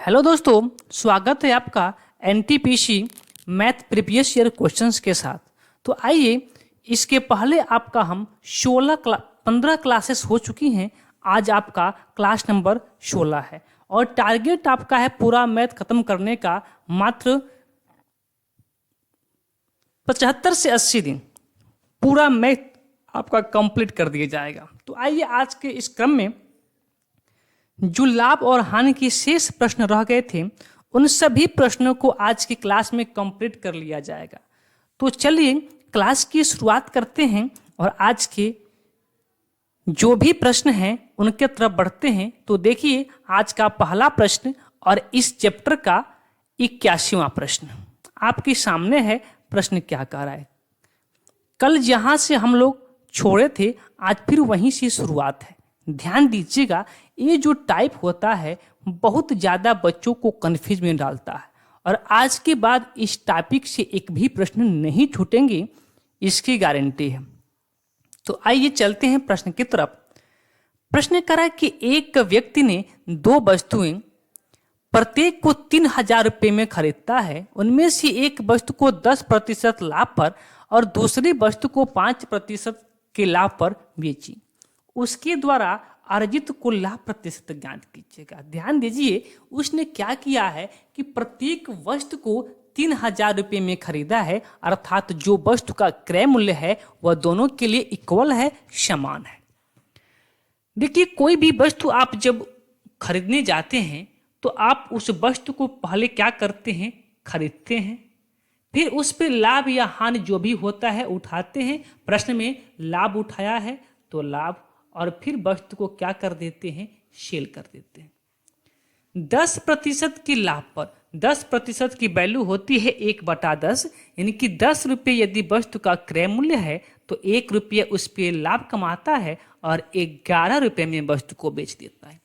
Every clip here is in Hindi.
हेलो दोस्तों, स्वागत है आपका NTPC math previous year questions के साथ। तो आइए, इसके पहले आपका हम 15 क्लासेस हो चुकी हैं। आज आपका क्लास नंबर 16 है और टारगेट आपका है पूरा मैथ खत्म करने का मात्र 75 से 80 दिन। पूरा मैथ आपका कंप्लीट कर दिया जाएगा। तो आइए, आज के इस क्रम में जो लाभ और हानि के शेष प्रश्न रह गए थे उन सभी प्रश्नों को आज की क्लास में कंप्लीट कर लिया जाएगा। तो चलिए क्लास की शुरुआत करते हैं और आज के जो भी प्रश्न हैं उनके तरफ बढ़ते हैं। तो देखिए, आज का पहला प्रश्न और इस चैप्टर का 81वां प्रश्न आपके सामने है। प्रश्न क्या कह रहा है? कल जहां से हम लोग छोड़े थे आज फिर वहीं से शुरुआत है। ध्यान दीजिएगा, ये जो टाइप होता है बहुत ज़्यादा बच्चों को कन्फ्यूज में डालता है और आज के बाद इस टॉपिक से एक भी प्रश्न नहीं छूटेंगे, इसकी गारंटी है। तो आइए चलते हैं प्रश्न की तरफ। प्रश्न करा कि एक व्यक्ति ने दो वस्तुएं प्रत्येक को 3000 रुपये में खरीदता है। उनमें से एक वस्तु को 10% लाभ पर और दूसरी वस्तु को 5% के लाभ पर बेची। उसके द्वारा अर्जित कुल लाभ प्रतिशत ज्ञात कीजिएगा। ध्यान दीजिए, उसने क्या किया है कि प्रत्येक वस्तु को 3000 रुपये में खरीदा है, अर्थात जो वस्तु का क्रय मूल्य है वह दोनों के लिए इक्वल है, समान है। देखिए, कोई भी वस्तु आप जब खरीदने जाते हैं तो आप उस वस्तु को पहले क्या करते हैं? खरीदते हैं, फिर उस पर लाभ या हानि जो भी होता है उठाते हैं। प्रश्न में लाभ उठाया है तो लाभ, और फिर वस्तु को क्या कर देते हैं? सेल कर देते हैं। 10% के लाभ पर 10% की वैल्यू होती है 1/10, यानी कि 10 रुपये यदि वस्तु का क्रय मूल्य है तो 1 रुपये उस पर लाभ कमाता है और 11 रुपये में वस्तु को बेच देता है।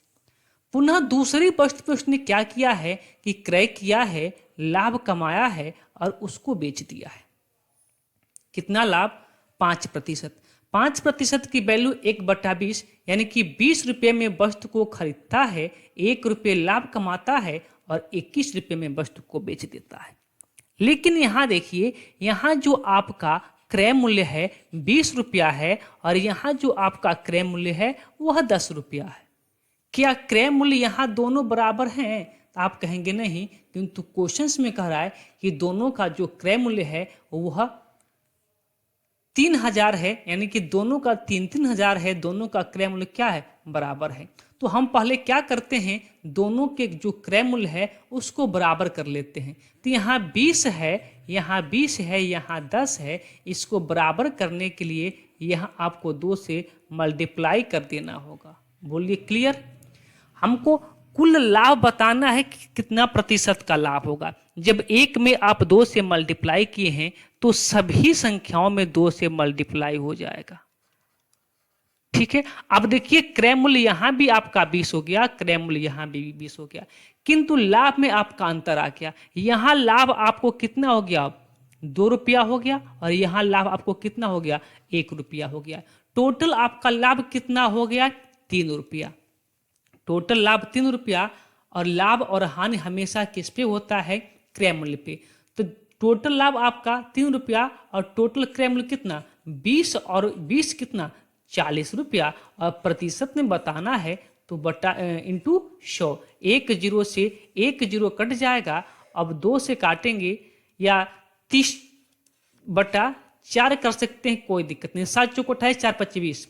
पुनः दूसरी वस्तु पर उसने क्या किया है कि क्रय किया है, लाभ कमाया है और उसको बेच दिया है। कितना लाभ? 5%। 5% की वैल्यू 1/20, यानी कि 20 रुपये में वस्तु को खरीदता है, 1 रुपये लाभ कमाता है और 21 रुपये में वस्तु को बेच देता है। लेकिन यहाँ देखिए, यहाँ जो आपका क्रय मूल्य है 20 रुपया है और यहाँ जो आपका क्रय मूल्य है वह 10 रुपया है। क्या क्रय मूल्य यहाँ दोनों बराबर हैं? तो आप कहेंगे नहीं, किंतु क्वेश्चंस में कह रहा है कि दोनों का जो क्रय मूल्य है वह 3000 है, यानी कि दोनों का 3000 है, दोनों का क्रय मूल्य क्या है? बराबर है। तो हम पहले क्या करते हैं? दोनों के जो क्रय मूल्य है उसको बराबर कर लेते हैं। तो यहाँ 20 है, यहाँ 20 है, यहाँ 10 है। इसको बराबर करने के लिए यहाँ आपको 2 से मल्टीप्लाई कर देना होगा। बोलिए क्लियर? हमको कुल लाभ बताना है कि कितना प्रतिशत का लाभ होगा। जब एक में आप 2 से मल्टीप्लाई किए हैं तो सभी संख्याओं में 2 से मल्टीप्लाई हो जाएगा। ठीक है। अब देखिए, क्रय मूल्य यहां भी आपका 20 हो गया, क्रय मूल्य यहां भी 20 हो गया, किंतु लाभ में आपका अंतर आ गया। यहां लाभ आपको कितना हो गया? 2 रुपया हो गया और यहां लाभ आपको कितना हो गया? 1 रुपया हो गया। टोटल आपका लाभ कितना हो गया? 3 रुपया। टोटल लाभ 3 रुपया, और लाभ और हानि हमेशा किस पे होता है? क्रय मूल्य पे। तो टोटल लाभ आपका 3 रुपया और टोटल क्रय मूल्य कितना? 20, और 20 कितना? 40 रुपया। और प्रतिशत में बताना है तो बटा इंटू 100। 1 0 से 1 0 कट जाएगा। अब 2 से काटेंगे या 30/4 कर सकते हैं, कोई दिक्कत नहीं। 7 चौक 28, 4 5 20,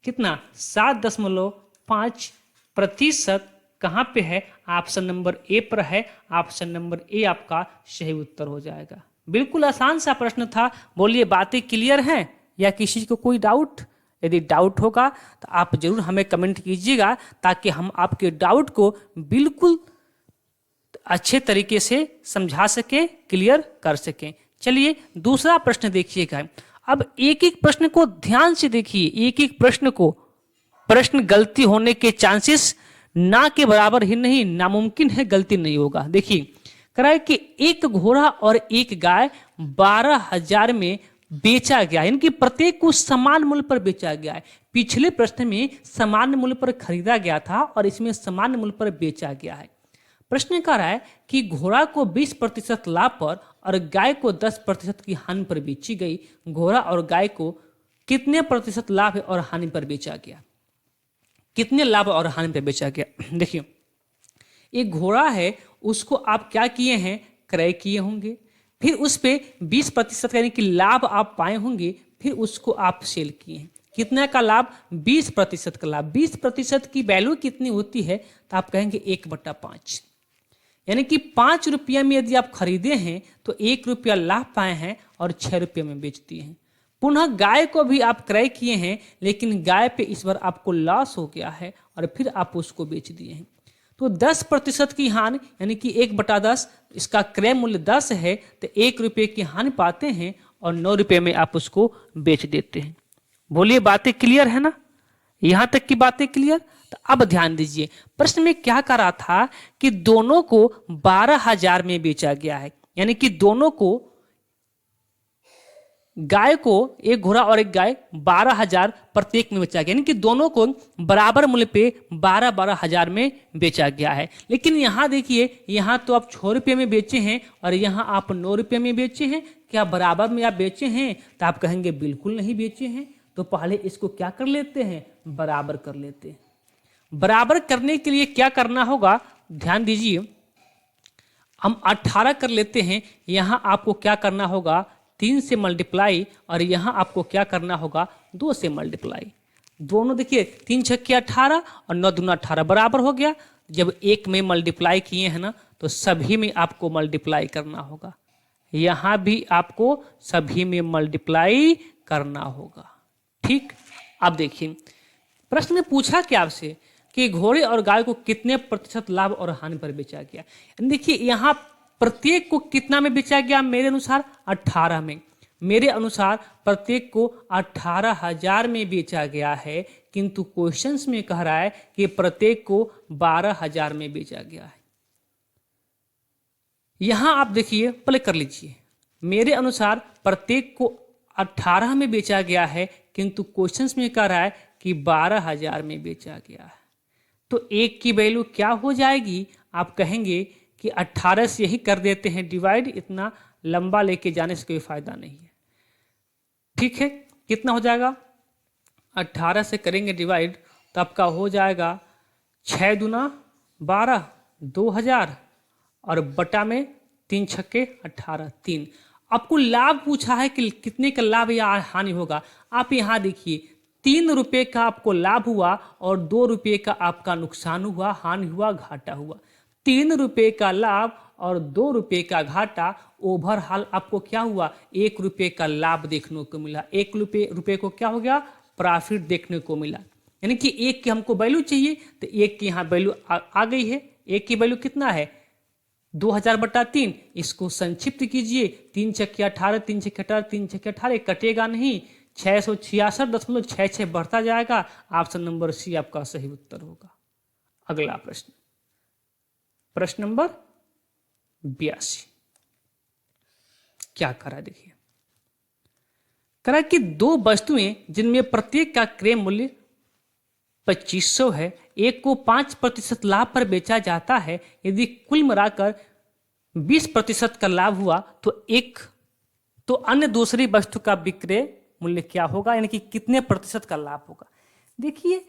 कितना? 7.5%। कहाँ पे है? ऑप्शन नंबर ए पर है। ऑप्शन नंबर ए आपका सही उत्तर हो जाएगा। बिल्कुल आसान सा प्रश्न था। बोलिए, बातें क्लियर हैं या किसी को कोई डाउट? यदि डाउट होगा तो आप जरूर हमें कमेंट कीजिएगा ताकि हम आपके डाउट को बिल्कुल अच्छे तरीके से समझा सकें, क्लियर कर सकें। चलिए दूसरा प्रश्न देखिएगा। अब एक एक प्रश्न को ध्यान से देखिए। एक एक प्रश्न गलती होने के चांसेस ना के बराबर ही नहीं, नामुमकिन है गलती नहीं होगा। देखिए, कराए कि एक घोड़ा और एक गाय 12,000 में बेचा गया, यानी कि प्रत्येक को समान मूल्य पर बेचा गया है। पिछले प्रश्न में समान मूल्य पर खरीदा गया था और इसमें समान मूल्य पर बेचा गया है। प्रश्न कह रहा है कि घोड़ा को 20% लाभ पर और गाय को 10% की हानि पर बेची गई, घोड़ा और गाय को कितने प्रतिशत लाभ और हानि पर बेचा गया? कितने लाभ और हानि पर बेचा गया? देखिए, एक घोड़ा है, उसको आप क्या किए हैं? क्रय किए होंगे, फिर उस पे 20% यानी कि लाभ आप पाए होंगे, फिर उसको आप सेल किए हैं। कितना का लाभ? 20% का लाभ। 20% की वैल्यू कितनी होती है? तो आप कहेंगे 1/5, यानी कि 5 रुपया में यदि आप खरीदे हैं तो 1 रुपया लाभ पाए हैं और 6 रुपये में बेच दिए हैं। पुनः गाय को भी आप क्रय किए हैं, लेकिन गाय पे इस बार आपको लॉस हो गया है और फिर आप उसको बेच दिए हैं। तो 10% की हानि, यानी कि 1/10, इसका क्रय मूल्य 10 है, तो 1 रुपये की हानि पाते हैं और 9 रुपये में आप उसको बेच देते हैं। बोलिए, बातें क्लियर है ना? यहां तक की बातें क्लियर? तो अब ध्यान दीजिए, प्रश्न में क्या कह रहा था कि दोनों को 12,000 में बेचा गया है, यानी कि दोनों को, गाय को, एक घोड़ा और एक गाय, 12,000 प्रत्येक में बेचा गया, यानी कि दोनों को बराबर मूल्य पे 12,000 में बेचा गया है। लेकिन यहां देखिए, यहां तो आप 6 रुपये में बेचे हैं और यहां आप 9 रुपये में बेचे हैं। क्या बराबर में आप बेचे हैं? तो आप कहेंगे बिल्कुल नहीं बेचे हैं। तो पहले इसको क्या कर लेते हैं? बराबर कर लेते हैं। बराबर करने के लिए क्या करना होगा? ध्यान दीजिए, हम 18 कर लेते हैं। यहां आपको क्या करना होगा? 3 से मल्टीप्लाई, और यहां आपको क्या करना होगा? 2 से मल्टीप्लाई। दोनों देखिए, 3 छक्के 18 और 9 दूना 18 बराबर हो गया। जब एक में मल्टीप्लाई किए हैं ना, तो सभी में आपको मल्टीप्लाई करना होगा। यहां भी आपको सभी में मल्टीप्लाई करना होगा। ठीक, अब देखिए, प्रश्न में पूछा क्या आपसे कि घोड़े और गाय को कितने प्रतिशत लाभ और हानि पर बेचा गया। देखिए, यहां प्रत्येक को कितना में बेचा गया? मेरे अनुसार 18 में। मेरे अनुसार प्रत्येक को 18,000 में बेचा गया है, किंतु क्वेश्चंस में कह रहा है कि प्रत्येक को 12,000 में बेचा गया है। यहां आप देखिए, प्ले कर लीजिए, मेरे अनुसार प्रत्येक को 18 में बेचा गया है, किंतु क्वेश्चंस में कह रहा है कि 12,000 में बेचा गया है। तो एक की वैल्यू क्या हो जाएगी? आप कहेंगे कि 18 से यही कर देते हैं डिवाइड, इतना लंबा लेके जाने से कोई फायदा नहीं है। ठीक है, कितना हो जाएगा? 18 से करेंगे डिवाइड तो आपका हो जाएगा 6 दूना 12, 2,000, और बटा में 3 छक्के 18, 3। आपको लाभ पूछा है कि कितने का लाभ या हानि होगा। आप यहाँ देखिए, 3 रुपये का आपको लाभ हुआ और 2 रुपये का आपका नुकसान हुआ, हानि हुआ, घाटा हुआ। 3 रुपये का लाभ और 2 रुपये का घाटा, ओवरऑल आपको क्या हुआ? 1 रुपये का लाभ देखने को मिला। 1 रुपये को क्या हो गया? प्रॉफिट देखने को मिला। यानी कि एक की हमको वैल्यू चाहिए, तो एक की यहाँ वैल्यू आ गई है। एक की वैल्यू कितना है? 2,000/3। इसको संक्षिप्त कीजिए, 3 छक्के 18, 3 छक्के 18, 3 छक्के 18, कटेगा नहीं, 666.66 बढ़ता जाएगा। ऑप्शन नंबर सी आपका सही उत्तर होगा। अगला प्रश्न, प्रश्न नंबर 82। क्या करा? देखिए, करा कि 2 वस्तुएं जिनमें प्रत्येक का क्रय मूल्य 2500 है, एक को 5% लाभ पर बेचा जाता है। यदि कुल मिलाकर 20% का लाभ हुआ तो अन्य दूसरी वस्तु का विक्रय मूल्य क्या होगा, यानी कि कितने प्रतिशत का लाभ होगा। देखिए,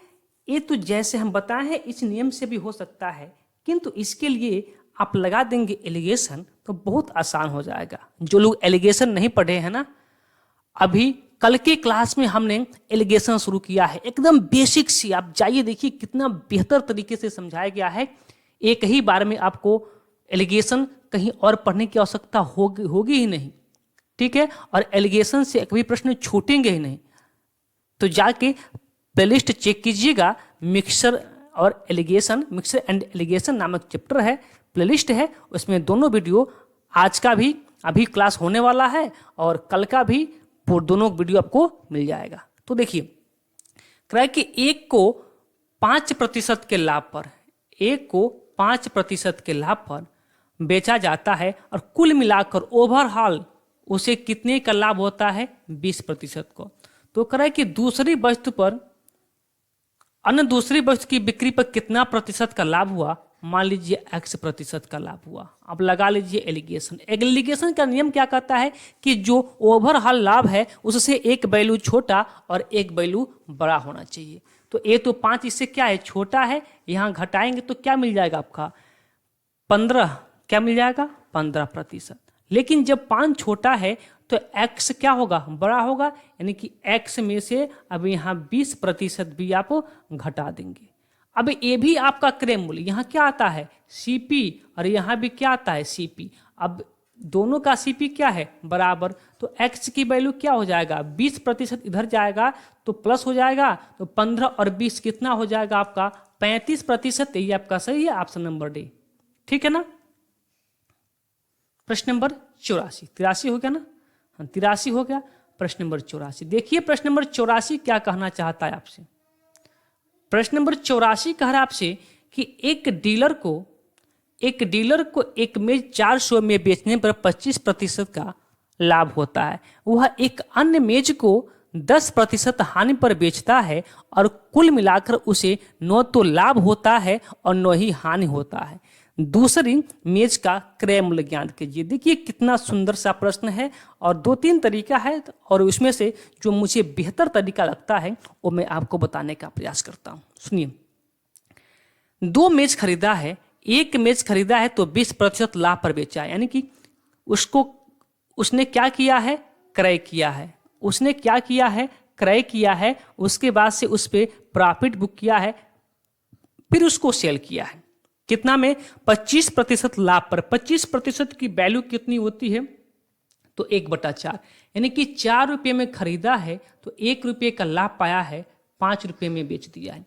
ये तो जैसे हम बताए हैं इस नियम से भी हो सकता है, किंतु इसके लिए आप लगा देंगे एलिगेशन तो बहुत आसान हो जाएगा। जो लोग एलिगेशन नहीं पढ़े हैं ना, अभी कल के क्लास में हमने एलिगेशन शुरू किया है, एकदम बेसिक सी। आप जाइए देखिए कितना बेहतर तरीके से समझाया गया है। एक ही बार में आपको एलिगेशन कहीं और पढ़ने की आवश्यकता होगी ही नहीं। ठीक है, और एलिगेशन से कभी प्रश्न छूटेंगे ही नहीं। तो जाके प्लेलिस्ट चेक कीजिएगा, मिक्सर एंड एलिगेशन नामक चैप्टर है, प्लेलिस्ट है, उसमें दोनों वीडियो, आज का भी अभी क्लास होने वाला है और कल का भी, दोनों वीडियो आपको मिल जाएगा। तो देखिए, कह कि एक को 5% के लाभ पर, एक को 5% के लाभ पर बेचा जाता है और कुल मिलाकर ओवरऑल उसे कितने का लाभ होता है? 20% को। तो कह कि दूसरी वस्तु पर, अन्य दूसरी वस्तु की बिक्री पर कितना प्रतिशत का लाभ हुआ? मान लीजिए x% का लाभ हुआ। अब लगा लीजिए एलिगेशन। एलिगेशन का नियम क्या कहता है कि जो ओवरऑल लाभ है उससे एक वैल्यू छोटा और एक वैल्यू बड़ा होना चाहिए। तो ये तो 5 इससे क्या है, छोटा है, यहाँ घटाएंगे तो क्या मिल जाएगा आपका 15, क्या मिल जाएगा 15%। लेकिन जब 5 छोटा है तो x क्या होगा, बड़ा होगा, यानी कि x में से अब यहाँ 20% भी आप घटा देंगे। अब ये भी आपका क्रय मूल्य, यहाँ क्या आता है CP और यहाँ भी क्या आता है CP। अब दोनों का CP क्या है बराबर, तो x की वैल्यू क्या हो जाएगा 20% इधर जाएगा तो प्लस हो जाएगा, तो 15 और 20 कितना हो जाएगा आपका 35%। ये आपका सही है, ऑप्शन नंबर डी, ठीक है ना। प्रश्न नंबर 84, 83 हो गया ना, हाँ 83 हो गया। प्रश्न नंबर 84 देखिए, प्रश्न नंबर 84 क्या कहना चाहता है आपसे। प्रश्न नंबर 84 कह रहा है आपसे कि एक डीलर को एक मेज 400 में बेचने पर 25% का लाभ होता है। वह एक अन्य मेज को 10% हानि पर बेचता है और कुल मिलाकर उसे न तो लाभ होता है और न ही हानि होता है। दूसरी मेज का क्रय मूल्य ज्ञात कीजिए। देखिए कितना सुंदर सा प्रश्न है और 2-3 तरीका है, और उसमें से जो मुझे बेहतर तरीका लगता है वो मैं आपको बताने का प्रयास करता हूँ। सुनिए, 2 मेज खरीदा है, एक मेज खरीदा है तो 20% लाभ पर बेचा है, यानी कि उसने क्या किया है, क्रय किया है। उसने क्या किया है, क्रय किया है, उसके बाद से उस पर प्रॉफिट बुक किया है, फिर उसको सेल किया है। कितना में 25% लाभ पर। 25% की वैल्यू कितनी होती है, तो 1/4, यानी कि 4 रुपये में खरीदा है तो 1 रुपये का लाभ पाया है, 5 रुपये में बेच दिया है।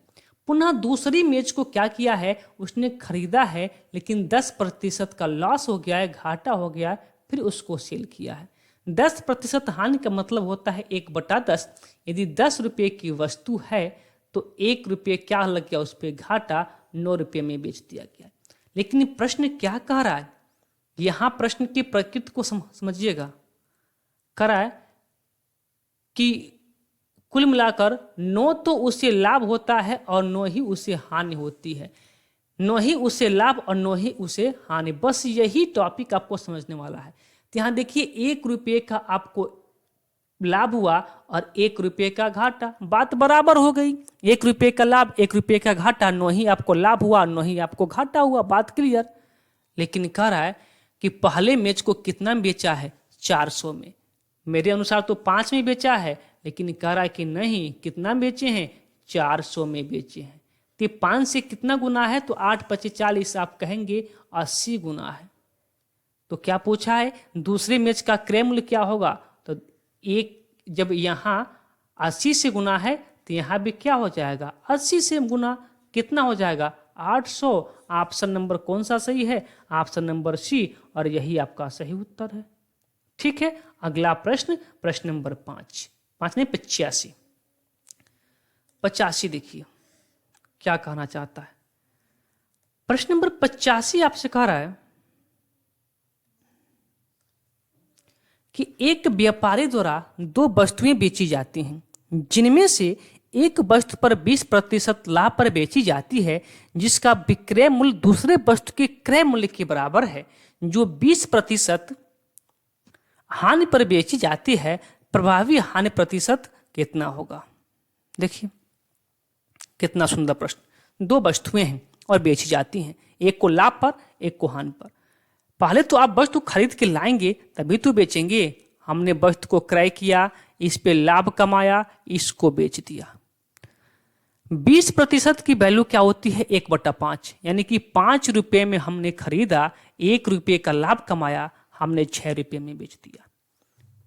पुनः दूसरी मेज को क्या किया है, उसने खरीदा है लेकिन 10% का लॉस हो गया है, घाटा हो गया है, फिर उसको सेल किया है। 10% हानि का मतलब होता है 1/10। यदि 10 रुपये की वस्तु है तो 1 रुपये क्या लग गया उस पर घाटा, 9 रुपये में बेच दिया गया। लेकिन प्रश्न क्या कह रहा है, यहां प्रश्न की प्रकृति को समझिएगा। कह रहा है कि कुल मिलाकर न तो उसे लाभ होता है और न ही उसे हानि होती है, न ही उसे लाभ और न ही उसे हानि। बस यही टॉपिक आपको समझने वाला है। तो यहाँ देखिए 1 रुपये का आपको लाभ हुआ और 1 रुपये का घाटा, बात बराबर हो गई। 1 रुपये का लाभ, 1 रुपये का घाटा, न ही आपको लाभ हुआ न ही आपको घाटा हुआ, बात क्लियर। लेकिन कह रहा है कि पहले मैच को कितना बेचा है, 400 में। मेरे अनुसार तो 5 में बेचा है, लेकिन कह रहा है कि नहीं, कितना बेचे हैं, 400 में बेचे हैं। तो 5 से कितना गुना है, तो 8×5 = 40, आप कहेंगे 80 गुना है। तो क्या पूछा है, दूसरे मैच का क्रय मूल्य क्या होगा, तो एक जब यहाँ 80 से गुना है तो यहाँ भी क्या हो जाएगा 80 से गुना, कितना हो जाएगा 800। ऑप्शन नंबर कौन सा सही है, ऑप्शन नंबर सी, और यही आपका सही उत्तर है। ठीक है, अगला प्रश्न, प्रश्न नंबर 5 नहीं 85। 85 देखिए क्या कहना चाहता है। प्रश्न नंबर 85 आपसे कह रहा है कि एक व्यापारी द्वारा 2 वस्तुएं बेची जाती हैं, जिनमें से एक वस्तु पर 20% लाभ पर बेची जाती है, जिसका विक्रय मूल्य दूसरे वस्तु के क्रय मूल्य के बराबर है। जो 20% हानि पर बेची जाती है, प्रभावी हानि प्रतिशत कितना होगा। देखिए कितना सुंदर प्रश्न। 2 वस्तुएं हैं और बेची जाती हैं, एक को लाभ पर एक को हानि पर। पहले तो आप वस्तु खरीद के लाएंगे तभी तो बेचेंगे। हमने वस्तु को क्रय किया, इस पे लाभ कमाया, इसको बेच दिया। 20% की वैल्यू क्या होती है, 1/5, यानी कि 5 रुपये में हमने खरीदा, 1 रुपये का लाभ कमाया, हमने 6 रुपये में बेच दिया।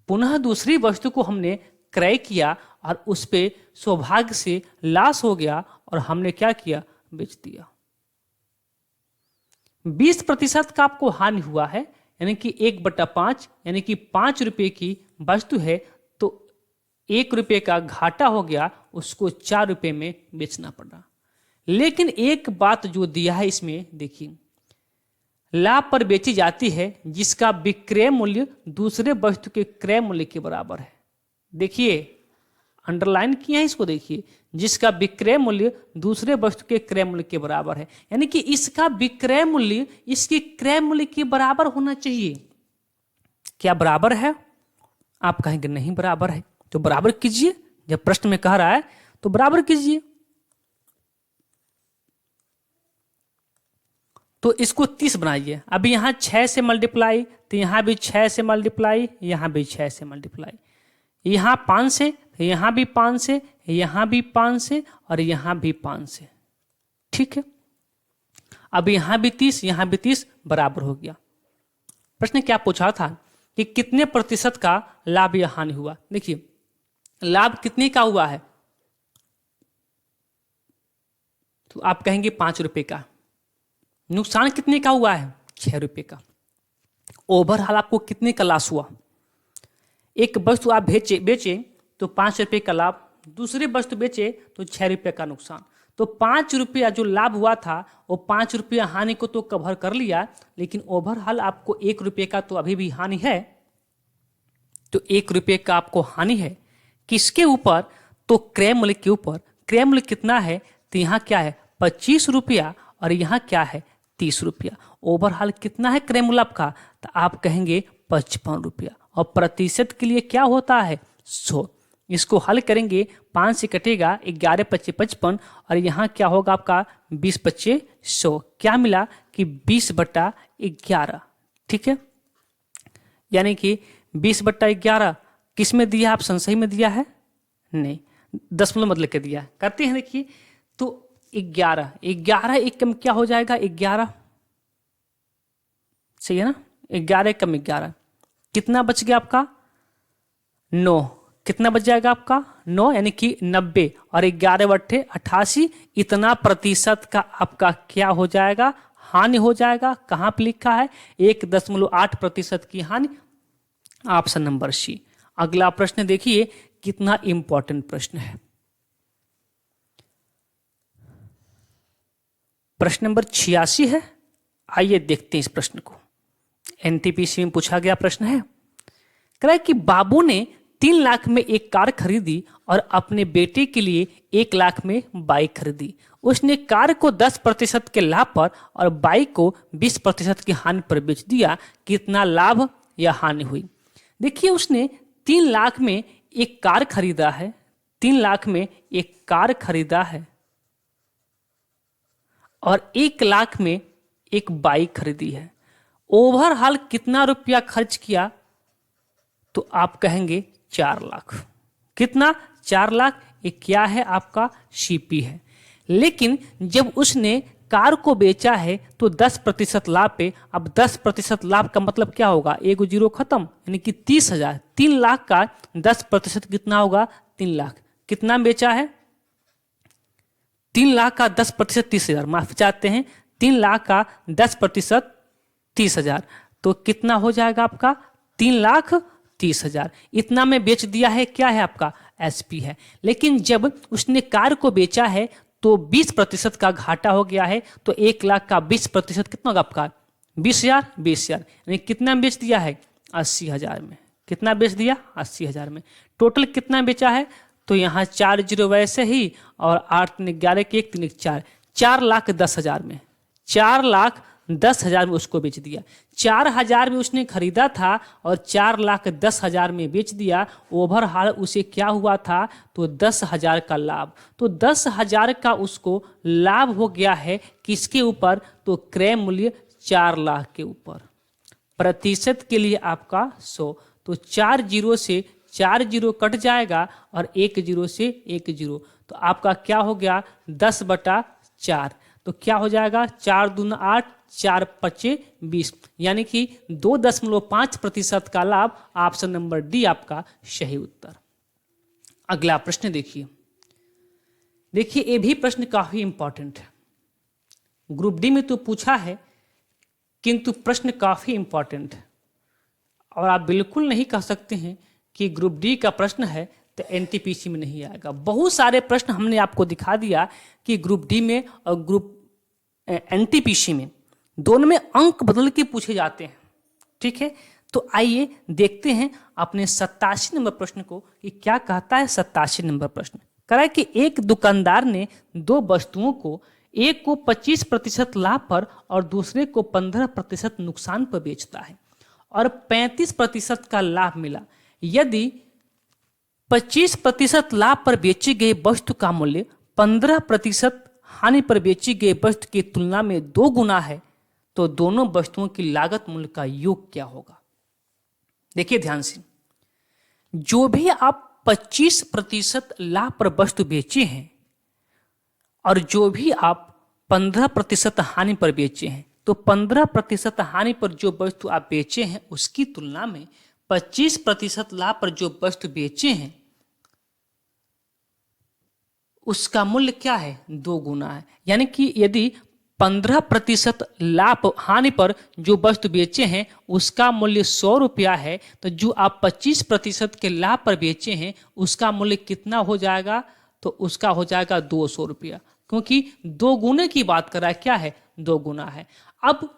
पुनः दूसरी वस्तु को हमने क्रय किया और उस पे सौभाग्य से लॉस हो गया और हमने क्या किया, बेच दिया। 20% का आपको हानि हुआ है, यानी कि 1/5, यानी कि 5 रुपये की वस्तु है तो 1 रुपये का घाटा हो गया, उसको 4 रुपये में बेचना पड़ा। लेकिन एक बात जो दिया है इसमें देखिए, लाभ पर बेची जाती है जिसका विक्रय मूल्य दूसरे वस्तु के क्रय मूल्य के बराबर है। देखिए अंडरलाइन किया है इसको, देखिए, जिसका विक्रय मूल्य दूसरे वस्तु के क्रय मूल्य के बराबर है, यानी कि इसका विक्रय मूल्य इसके क्रय मूल्य के बराबर होना चाहिए। क्या बराबर है? आप कहेंगे नहीं बराबर है, तो बराबर कीजिए। जब प्रश्न में कह रहा है तो बराबर कीजिए। तो इसको 30 बनाइए। अभी यहां 6 से मल्टीप्लाई, तो यहां भी 6 से मल्टीप्लाई, यहां भी 6 से मल्टीप्लाई, यहां 5 से, यहां भी 5 से, यहां भी 5 से, और यहां भी 5 से। ठीक है, अब यहां भी 30, यहां भी 30, बराबर हो गया। प्रश्न क्या पूछा था कि कितने प्रतिशत का लाभ या हानि हुआ। देखिए, लाभ कितने का हुआ है, तो आप कहेंगे 5 रुपए का। नुकसान कितने का हुआ है, 6 रुपए का। ओवरऑल आपको कितने का लॉस हुआ। एक वस्तु आप बेचे तो 5 रुपए का लाभ, दूसरे वस्तु बेचे तो 6 रुपए का नुकसान। तो 5 रुपया जो लाभ हुआ था वो 5 रुपया हानि को तो कवर कर लिया, लेकिन ओवरऑल आपको 1 रुपये का तो अभी भी हानि है। तो 1 रुपये का आपको हानि है किसके ऊपर, तो क्रय मूल्य के ऊपर। क्रय मूल्य कितना है, तो यहाँ क्या है 25 रुपया, और यहाँ क्या है 30 रुपया। ओवरऑल कितना है क्रय मूल्य आपका, तो आप कहेंगे 55 रुपया। और प्रतिशत के लिए क्या होता है 100। इसको हल करेंगे, 5 से कटेगा 11 25 55, और यहाँ क्या होगा आपका 20 25 100। क्या मिला कि 20/11। ठीक है, यानी कि 20/11 किस में दिया, आप संशय में दिया है, नहीं, दशमलव मतलब के दिया। करते हैं, देखिए, तो 11 एक कम क्या हो जाएगा 11, सही है ना। 11 कम 11 कितना बच गया आपका 9। कितना बच जाएगा आपका 9, यानी कि 90, और 11/88 इतना प्रतिशत का आपका क्या हो जाएगा, हानि हो जाएगा। कहां पे लिखा है 1.8% की हानि, ऑप्शन नंबर सी। अगला प्रश्न देखिए कितना इंपॉर्टेंट प्रश्न है। प्रश्न नंबर 86 है। आइए देखते हैं इस प्रश्न को। एनटीपीसी में पूछा गया प्रश्न है, कह रहा है कि बाबू ने 3 लाख में एक कार खरीदी और अपने बेटे के लिए 1 लाख में बाइक खरीदी। उसने कार को 10% के लाभ पर और बाइक को 20% की हानि पर बेच दिया। कितना लाभ या हानि हुई। देखिए, उसने 3 लाख में एक कार खरीदा है, 3 लाख में एक कार खरीदा है, और 1 लाख में एक बाइक खरीदी है। ओवरऑल कितना रुपया खर्च किया, तो आप कहेंगे 4 लाख। कितना 4 लाख, ये क्या है आपका सीपी है। लेकिन जब उसने कार को बेचा है तो 10% लाभ पे, अब 10% लाभ का मतलब क्या होगा, 1 0 खत्म, यानी कि 30,000। 3 लाख का 10% कितना होगा 3 लाख। कितना बेचा है 3 लाख का 10% 30,000, माफ चाहते हैं 3 लाख का 10% 30,000, तो कितना हो जाएगा आपका 3,30,000। इतना में बेच दिया है, क्या है आपका एसपी है। लेकिन जब उसने कार को बेचा है तो 20% का घाटा हो गया है, तो 1 लाख का 20% कितना होगा आपका 20,000, यानी कितना बेच दिया है 80,000 में। कितना बेच दिया 80,000 में। टोटल कितना बेचा है, तो यहाँ 4 0 वैसे ही, और 8 3 11 के 1 3 1 4, 4,10,000 में, 4,10,000 में उसको बेच दिया। 4,000 में उसने खरीदा था और 4,10,000 में बेच दिया। ओवरऑल उसे क्या हुआ था, तो 10,000 का लाभ। तो 10,000 का उसको लाभ हो गया है किसके ऊपर, तो क्रय मूल्य 4 लाख के ऊपर। प्रतिशत के लिए आपका 100, तो 4 0 से 4 0 कट जाएगा, और 1 0 से 1 0, तो आपका क्या हो गया 10/4। तो क्या हो जाएगा 4 दूना 8, 4 5 20, यानी कि 2.5% का लाभ। ऑप्शन नंबर डी आपका सही उत्तर। अगला प्रश्न देखिए, ये भी प्रश्न काफी इंपॉर्टेंट है। ग्रुप डी में तो पूछा है, किंतु प्रश्न काफी इंपॉर्टेंट है, और आप बिल्कुल नहीं कह सकते हैं कि ग्रुप डी का प्रश्न है तो एनटीपीसी में नहीं आएगा। बहुत सारे प्रश्न हमने आपको दिखा दिया कि ग्रुप डी में और ग्रुप एनटीपीसी में दोनों में अंक बदल के पूछे जाते हैं। ठीक है, तो आइए देखते हैं अपने 87 नंबर प्रश्न को कि क्या कहता है। 87 नंबर प्रश्न कह रहा है कि एक दुकानदार ने दो वस्तुओं को, एक को 25% लाभ पर और दूसरे को 15% नुकसान पर बेचता है और 35% का लाभ मिला। यदि 25% लाभ पर बेची गई वस्तु का मूल्य 15% हानि पर बेची गई वस्तु की तुलना में 2 गुना है तो दोनों वस्तुओं की लागत मूल्य का योग क्या होगा। देखिए ध्यान से, जो भी आप 25% लाभ पर वस्तु बेचे हैं और जो भी आप 15% हानि पर बेचे हैं, तो 15% हानि पर जो वस्तु आप बेचे हैं उसकी तुलना में 25% लाभ पर जो वस्तु बेचे हैं उसका मूल्य क्या है, 2 गुना है। यानी कि यदि 15% लाभ हानि पर जो वस्तु बेचे हैं उसका मूल्य 100 रुपया है, तो जो आप 25% के लाभ पर बेचे हैं उसका मूल्य कितना हो जाएगा, तो उसका हो जाएगा 200 रुपया, क्योंकि 2 गुने की बात कर रहा है। क्या है, 2 गुना है। अब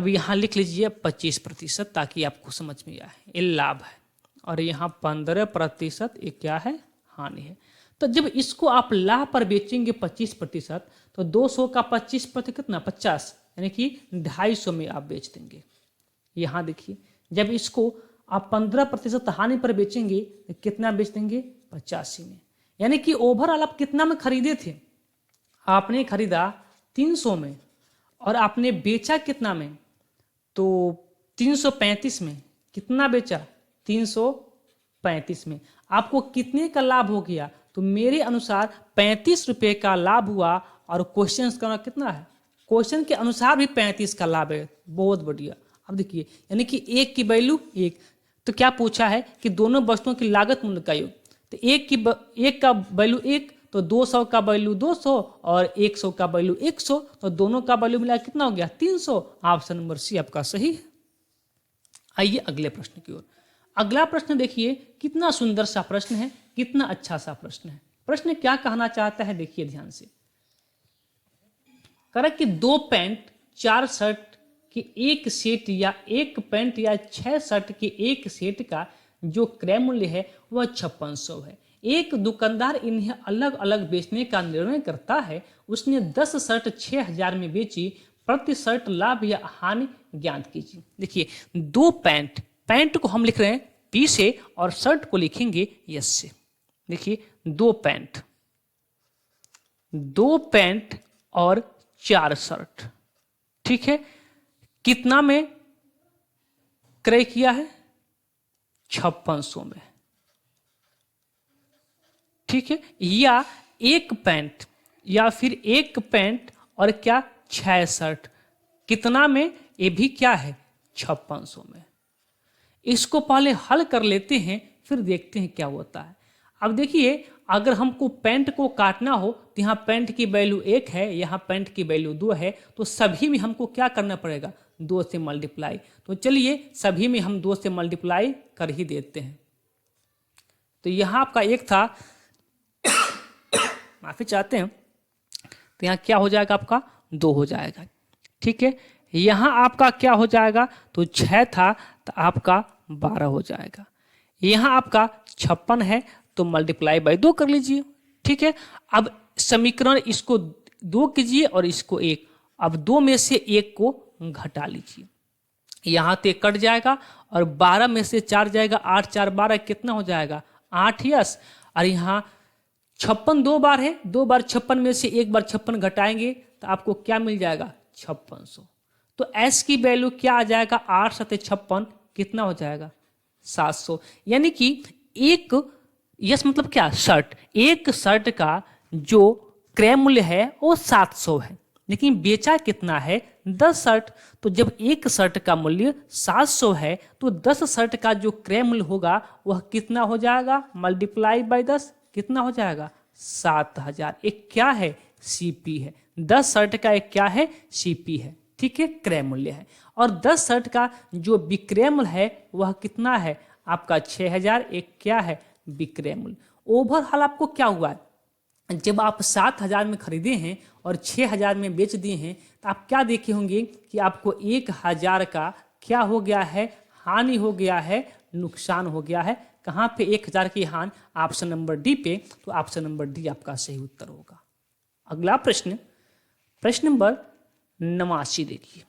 यहां लिख लीजिए 25% ताकि आपको समझ में आए, ये लाभ है और यहाँ 15% ये क्या है, हानि है। तो जब इसको आप लाभ पर बेचेंगे 25%, तो 200 का 25% कितना, 50, यानी कि 250 में आप बेच देंगे। यहाँ देखिए, जब इसको आप 15% हानि पर बेचेंगे तो कितना बेच देंगे, 85 में। यानी कि ओवरऑल आप कितना में खरीदे थे, आपने खरीदा 300 में और आपने बेचा कितना में, तो 335 में। कितना बेचा, 335 में। आपको कितने का लाभ हो गया, तो मेरे अनुसार 35 रुपये का लाभ हुआ और क्वेश्चन का कितना है, क्वेश्चन के अनुसार भी 35 का लाभ है। बहुत बढ़िया। अब देखिए, यानी कि एक की वैल्यू 1, तो क्या पूछा है कि दोनों वस्तुओं की लागत मूल्य का योग। तो एक का वैल्यू 1, तो 200 का वैल्यू 200 और 100 का वैल्यू 100, तो दोनों का वैल्यू मिला कितना हो गया, 300। ऑप्शन नंबर सी आपका सही है। आइए अगले प्रश्न की ओर। अगला प्रश्न देखिए, कितना सुंदर सा प्रश्न है, कितना अच्छा सा प्रश्न है। प्रश्न क्या कहना चाहता है, देखिए ध्यान से। कह रहा है कि 2 पैंट 4 शर्ट के एक सेट या 1 पैंट या 6 शर्ट के एक सेट का जो क्रय मूल्य है वह 5600 है। एक दुकानदार इन्हें अलग अलग बेचने का निर्णय करता है। उसने 10 शर्ट 6000 में बेची, प्रति शर्ट लाभ या हानि ज्ञात कीजिए। देखिए, 2 पैंट, पैंट को हम लिख रहे हैं पी से और शर्ट को लिखेंगे एस से। देखिए, 2 पैंट और 4 शर्ट, ठीक है, कितना में क्रय किया है, 5600 में, ठीक है। या 1 पैंट या फिर 1 पैंट और क्या 6 शर्ट, कितना में, ये भी क्या है, 5600 में। इसको पहले हल कर लेते हैं, फिर देखते हैं क्या होता है। अब देखिए, अगर हमको पैंट को काटना हो तो यहाँ पैंट की वैल्यू 1 है, यहाँ पैंट की वैल्यू 2 है, तो सभी में हमको क्या करना पड़ेगा, 2 से मल्टीप्लाई। तो चलिए सभी में हम 2 से मल्टीप्लाई कर ही देते हैं। तो यहाँ आपका 1 था, माफी चाहते हैं, तो यहाँ क्या हो जाएगा, आपका 2 हो जाएगा, ठीक है। यहाँ आपका क्या हो जाएगा, तो 6 था तो आपका 12 हो जाएगा। यहाँ आपका 56 है तो मल्टीप्लाई बाय 2 कर लीजिए, ठीक है। अब समीकरण इसको 2 कीजिए और इसको 1। अब 2 में से 1 को घटा लीजिए, यहाँ तो कट जाएगा और 12 में से 4 जाएगा, 8 4 12, कितना हो जाएगा, 8 यस। और यहाँ 56 2 बार है, 2 बार 56 में से 1 बार 56 घटाएंगे तो आपको क्या मिल जाएगा, 5600। तो एस की वैल्यू क्या आ जाएगा, 8 7 56, कितना हो जाएगा, 700। यानी कि एक यस मतलब क्या, शर्ट, एक शर्ट का जो क्रय मूल्य है वो 700 है, लेकिन बेचा कितना है, 10 शर्ट। तो जब एक शर्ट का मूल्य 700 है तो 10 शर्ट का जो क्रय मूल्य होगा वह कितना हो जाएगा, मल्टीप्लाई बाय 10, कितना हो जाएगा, 7000। एक क्या है, सीपी है। 10 शर्ट का एक क्या है, सीपी है, ठीक है, क्रय मूल्य है। और 10 शर्ट का जो विक्रय मूल्य है वह कितना है, आपका 6000, एक क्या है, विक्रय मूल्य। ओवरऑल आपको क्या हुआ है, जब आप 7000 में खरीदे हैं और 6000 में बेच दिए हैं तो आप क्या देखे होंगे कि आपको 1000 का क्या हो गया है, हानि हो गया है, नुकसान हो गया है। कहाँ पे 1000 की हानि, ऑप्शन नंबर डी पे, तो ऑप्शन नंबर डी आपका सही उत्तर होगा। अगला प्रश्न, प्रश्न नंबर 89 देखिए,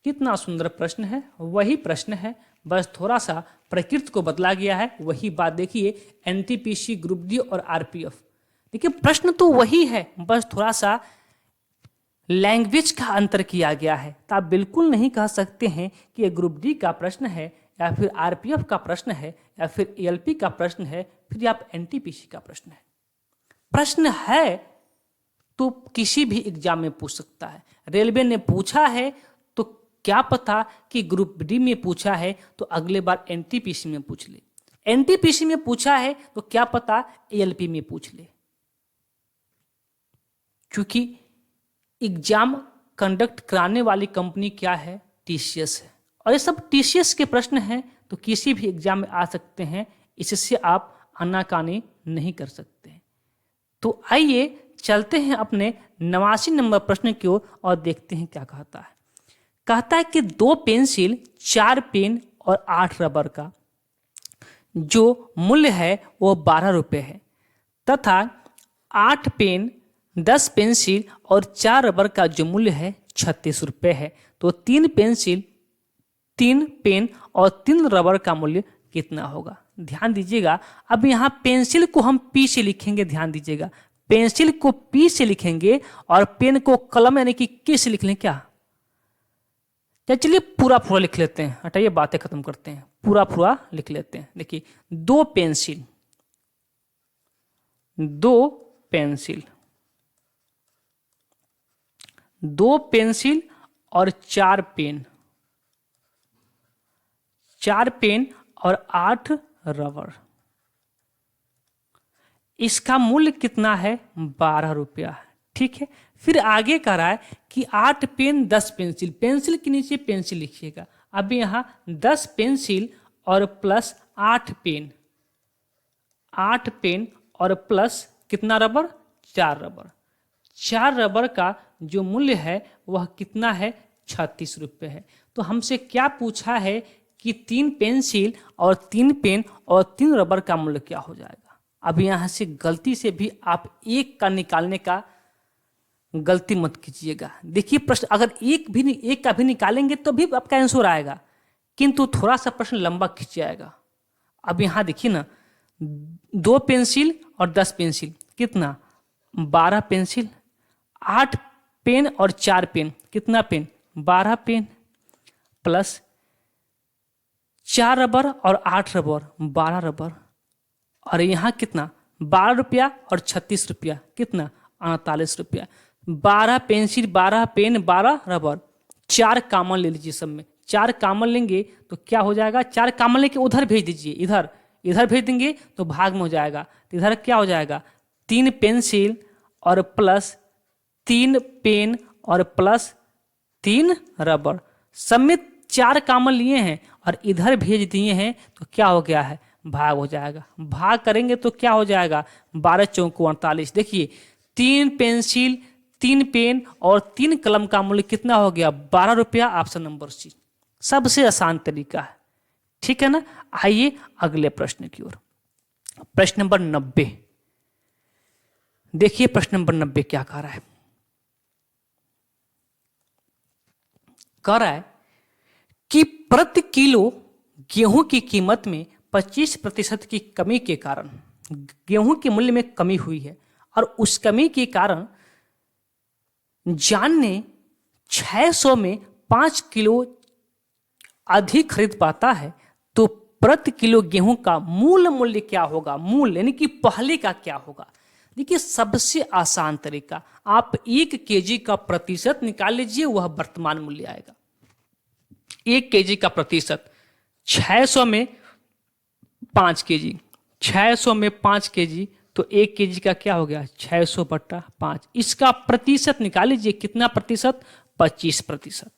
कितना सुंदर प्रश्न है, वही प्रश्न है, बस थोड़ा सा प्रकृति को बदला गया है। वही बात देखिए, एनटीपीसी, ग्रुप डी और आरपीएफ, देखिए प्रश्न तो वही है, बस थोड़ा सा लैंग्वेज का अंतर किया गया है। तो आप बिल्कुल नहीं कह सकते हैं कि ये ग्रुप डी का प्रश्न है या फिर आरपीएफ का प्रश्न है या फिर एएलपी का प्रश्न है, फिर आप एनटीपीसी का प्रश्न है। प्रश्न है तो किसी भी एग्जाम में पूछ सकता है। रेलवे ने पूछा है तो क्या पता कि ग्रुप डी में पूछा है तो अगले बार एनटीपीसी में पूछ ले, एनटीपीसी में पूछा है तो क्या पता एएलपी में पूछ ले, क्योंकि एग्जाम कंडक्ट कराने वाली कंपनी क्या है, टीसीएस है। और ये सब टीसीएस के प्रश्न हैं तो किसी भी एग्जाम में आ सकते हैं, इससे आप आनाकानी नहीं कर सकते। तो आइए चलते हैं अपने 89 नंबर प्रश्न की ओर और देखते हैं क्या कहता है। कहता है कि 2 पेंसिल, 4 पेन और 8 रबर का जो मूल्य है वो 12 रुपये है तथा 8 पेन, 10 पेंसिल और 4 रबर का जो मूल्य है 36 रुपये है। तो 3 पेंसिल, 3 पेन और 3 रबर का मूल्य कितना होगा। ध्यान दीजिएगा, अब यहाँ पेंसिल को हम पी से लिखेंगे, ध्यान दीजिएगा, पेंसिल को पी से लिखेंगे और पेन को कलम यानी कि के से लिख लें क्या। चलिए पूरा पूरा लिख लेते हैं, हटाइए बातें खत्म करते हैं, पूरा पूरा लिख लेते हैं। देखिए 2 पेंसिल, 2 पेंसिल, 2 पेंसिल और 4 पेन, 4 पेन और 8 रबर, इसका मूल्य कितना है, 12 रुपया है। ठीक है, फिर आगे कह रहा है कि 8 पेन, 10 पेंसिल, पेंसिल के नीचे पेंसिल लिखिएगा। अब यहाँ 10 पेंसिल और प्लस 8 पेन, 8 पेन और प्लस कितना रबर, 4 रबर, 4 रबर का जो मूल्य है वह कितना है, 36 रुपये है। तो हमसे क्या पूछा है कि 3 पेंसिल और 3 पेन और 3 रबर का मूल्य क्या हो जाएगा। अब यहाँ से गलती से भी आप एक का निकालने का गलती मत कीजिएगा। देखिए प्रश्न अगर एक का भी निकालेंगे तो भी आपका आंसर आएगा, किंतु थोड़ा सा प्रश्न लंबा खिंच जाएगा। अब यहाँ देखिए ना, 2 पेंसिल और 10 पेंसिल कितना, 12 पेंसिल, 8 पेन और 4 पेन कितना पेन, 12 पेन, प्लस 4 रबर और 8 रबर, 12 रबर, और यहाँ कितना, 12 रुपया और 36 रुपया कितना, 48 रुपया। 12 पेंसिल, 12 पेन, 12 रबर, 4 कॉमन ले लीजिए, सब में 4 कॉमन लेंगे तो क्या हो जाएगा, 4 कॉमन लेके उधर भेज दीजिए, इधर भेज देंगे तो भाग में हो जाएगा। तो इधर क्या हो जाएगा, 3 पेंसिल और प्लस 3 पेन और प्लस 3 रबर, सब में 4 कॉमन लिए हैं और इधर भेज दिए हैं तो क्या हो गया है, भाग हो जाएगा। भाग करेंगे तो क्या हो जाएगा, 12 चौको 48। देखिए 3 पेंसिल, 3 पेन और 3 कलम का मूल्य कितना हो गया, 12 रुपया, ऑप्शन नंबर सी सबसे आसान तरीका है। ठीक है ना। आइए अगले प्रश्न की ओर, प्रश्न नंबर 90 देखिए, प्रश्न नंबर 90 क्या कह रहा है। कह रहा है कि प्रति किलो गेहूं की कीमत में 25% की कमी के कारण गेहूं के मूल्य में कमी हुई है और उस कमी के कारण जान ने 600 में 5 किलो अधिक खरीद पाता है, तो प्रति किलो गेहूं का मूल मूल्य क्या होगा। मूल यानी कि पहले का क्या होगा। देखिए सबसे आसान तरीका, आप 1 केजी का प्रतिशत निकाल लीजिए, वह वर्तमान मूल्य आएगा। 1 केजी का प्रतिशत, 600 में 5 केजी, 600 में 5 केजी, तो 1 केजी का क्या हो गया, 600/5। इसका प्रतिशत निकाल लीजिए, कितना प्रतिशत, 25%।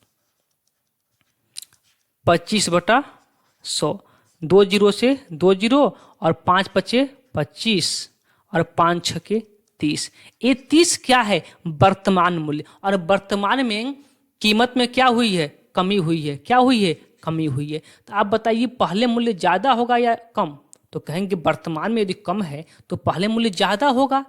25/100, 2 जीरो से 2 जीरो और 5 बचे 25 और 5 छके 30। ये 30 क्या है, वर्तमान मूल्य, और वर्तमान में कीमत में क्या हुई है, कमी हुई है। क्या हुई है, कमी हुई है। तो आप बताइए पहले मूल्य ज़्यादा होगा या कम? तो कहेंगे वर्तमान में यदि कम है तो पहले मूल्य ज़्यादा होगा।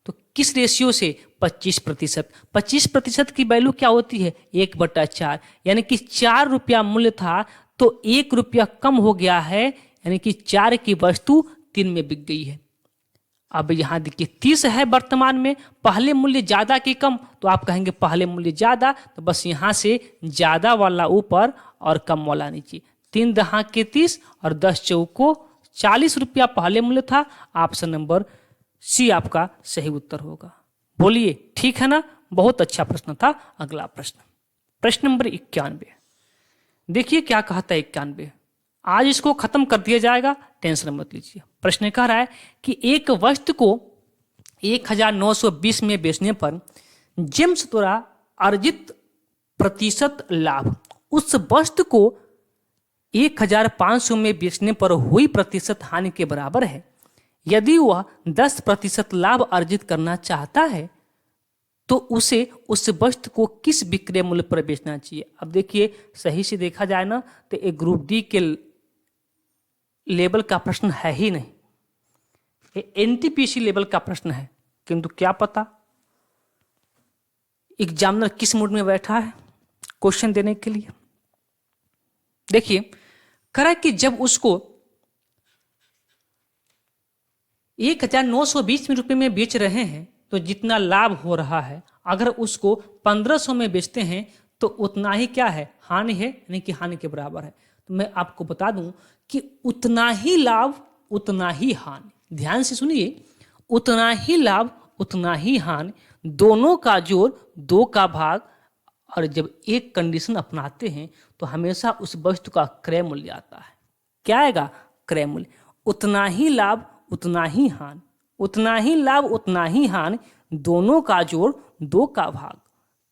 तो किस रेशियो से? 25%। 25% की वैल्यू क्या होती है? 1/4, यानी कि 4 रुपया मूल्य था तो 1 रुपया कम हो गया है, यानी कि 4 की वस्तु 3 में बिक गई है। अब यहाँ देखिए 30 है वर्तमान में, पहले मूल्य ज्यादा कि कम? तो आप कहेंगे पहले मूल्य ज्यादा, तो बस यहाँ से ज्यादा वाला ऊपर और कम वाला नीचे। 3 दहा के 30 और 10 चौको 40 रुपया पहले मूल्य था। ऑप्शन नंबर सी आपका सही उत्तर होगा। बोलिए ठीक है ना? बहुत अच्छा प्रश्न था। अगला प्रश्न, प्रश्न नंबर 91। देखिए क्या कहता है 91। आज इसको खत्म कर दिया जाएगा, टेंशन मत लीजिए। प्रश्न कह रहा है कि एक वस्तु को 1920 में बेचने पर जेम्स द्वारा अर्जित प्रतिशत लाभ उस वस्तु को 1500 में बेचने पर हुई प्रतिशत हानि के बराबर है। यदि वह 10% लाभ अर्जित करना चाहता है तो उसे उस वस्तु को किस विक्रय मूल्य पर बेचना चाहिए? अब देखिए सही से देखा जाए ना तो एक ग्रुप डी के लेवल का प्रश्न है ही नहीं, ये एनटीपीसी लेवल का प्रश्न है। किंतु क्या पता एग्जामिनर किस मूड में बैठा है क्वेश्चन देने के लिए। देखिए करा कि जब उसको 1920 रुपये में बेच रहे हैं तो जितना लाभ हो रहा है, अगर उसको 1500 में बेचते हैं तो उतना ही क्या है? हानि है, यानी कि हानि के बराबर है। तो मैं आपको बता दूं कि उतना ही लाभ उतना ही हानि, ध्यान से सुनिए, उतना ही लाभ उतना ही हानि, दोनों का जोड़ 2 का भाग। और जब एक कंडीशन अपनाते हैं तो हमेशा उस वस्तु का क्रय मूल्य आता है। क्या आएगा? क्रय मूल्य। उतना ही लाभ उतना ही हानि, उतना ही लाभ उतना ही हानि, दोनों का जोड़ 2 का भाग।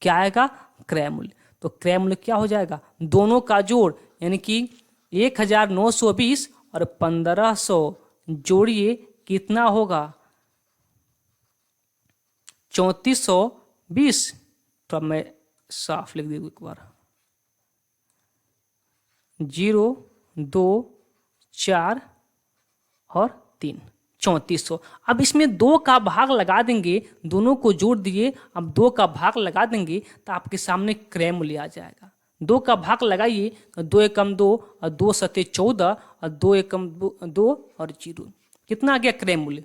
क्या आएगा? क्रय मूल्य। तो क्रय मूल्य क्या हो जाएगा? दोनों का जोड़, यानी कि 1920 और 1500 जोड़िए कितना होगा? 3420। तो अब मैं साफ लिख दूँ एक बार, 0 2 4 और 3, 3400। अब इसमें 2 का भाग लगा देंगे, दोनों को जोड़ दिए, अब 2 का भाग लगा देंगे तो आपके सामने क्रय मूल्य आ जाएगा। 2 का भाग लगाइए, 2 एकम 2 और 2 सते 14 और 2 एकम 2 और 0, कितना आ गया क्रय मूल्य?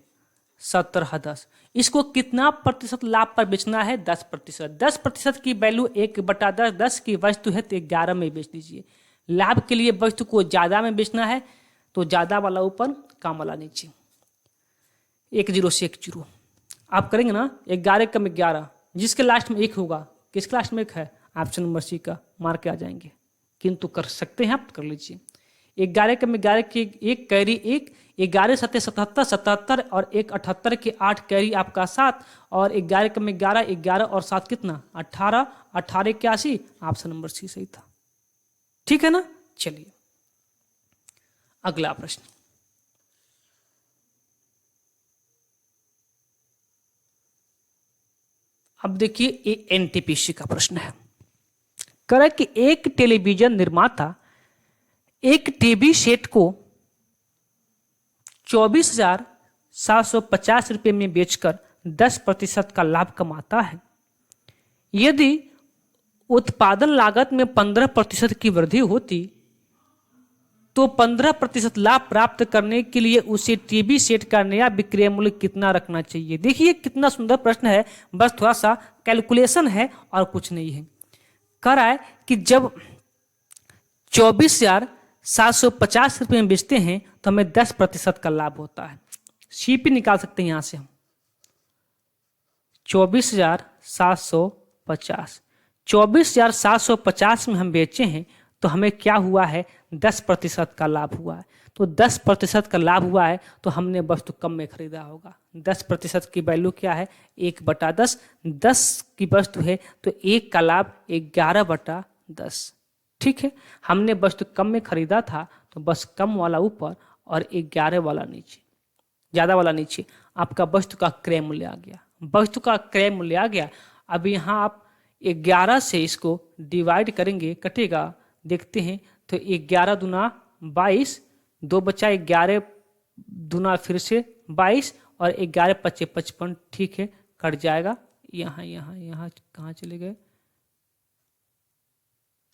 1710। इसको कितना प्रतिशत लाभ पर बेचना है? 10%। 10% की वैल्यू 1/10, 10 की वस्तु है तो 11 में बेच दीजिए। लाभ के लिए वस्तु को ज्यादा में बेचना है तो ज्यादा वाला ऊपर, कम वाला नीचे। 1 0 से 1 0 आप करेंगे ना, 11 कम 11, जिसके लास्ट में 1 होगा, किसके लास्ट में 1 है? ऑप्शन नंबर सी का, मार के आ जाएंगे। किंतु कर सकते हैं आप, कर लीजिए। 11 कम 11 की 1 कैरी 1, 11 सत्ते 77, 77 और 1 78 के 8 कैरी आपका 7, और 11 कम 11, 11 और 7 कितना? 18, 18 81। ऑप्शन नंबर सी सही था। ठीक है ना? चलिए अगला प्रश्न, अब देखिए ये एनटीपीसी का प्रश्न है। कह कि एक टेलीविजन निर्माता एक टीवी सेट को 24,750 रुपये में बेचकर 10% का लाभ कमाता है। यदि उत्पादन लागत में 15% की वृद्धि होती तो 15% लाभ प्राप्त करने के लिए उसे टीवी सेट का नया विक्रय मूल्य कितना रखना चाहिए? देखिए कितना सुंदर प्रश्न है, बस थोड़ा सा कैलकुलेशन है और कुछ नहीं है। कह रहा है कि जब 24,750 रुपये में बेचते हैं तो हमें 10% का लाभ होता है। सीपी निकाल सकते हैं यहां से हम। 24,750, 24,750 में हम बेचे हैं तो हमें क्या हुआ है? 10% का लाभ हुआ है। तो 10% का लाभ हुआ है तो हमने वस्तु कम में खरीदा होगा। 10% की वैल्यू क्या है? 1/10। 10 की वस्तु है तो 1 का लाभ 11/10। ठीक है, हमने वस्तु कम में खरीदा था तो बस कम वाला ऊपर और 11 वाला नीचे, ज्यादा वाला नीचे। आपका वस्तु का क्रय मूल्य आ गया, वस्तु का क्रय मूल्य आ गया। अब यहाँ आप 11 से इसको डिवाइड करेंगे, कटेगा, देखते हैं तो 11 दूना 22, 2 बचा 11 दूना फिर से 22 और 11 पच्चे 55, ठीक है, कट जाएगा। यहाँ यहाँ यहाँ कहाँ चले गए,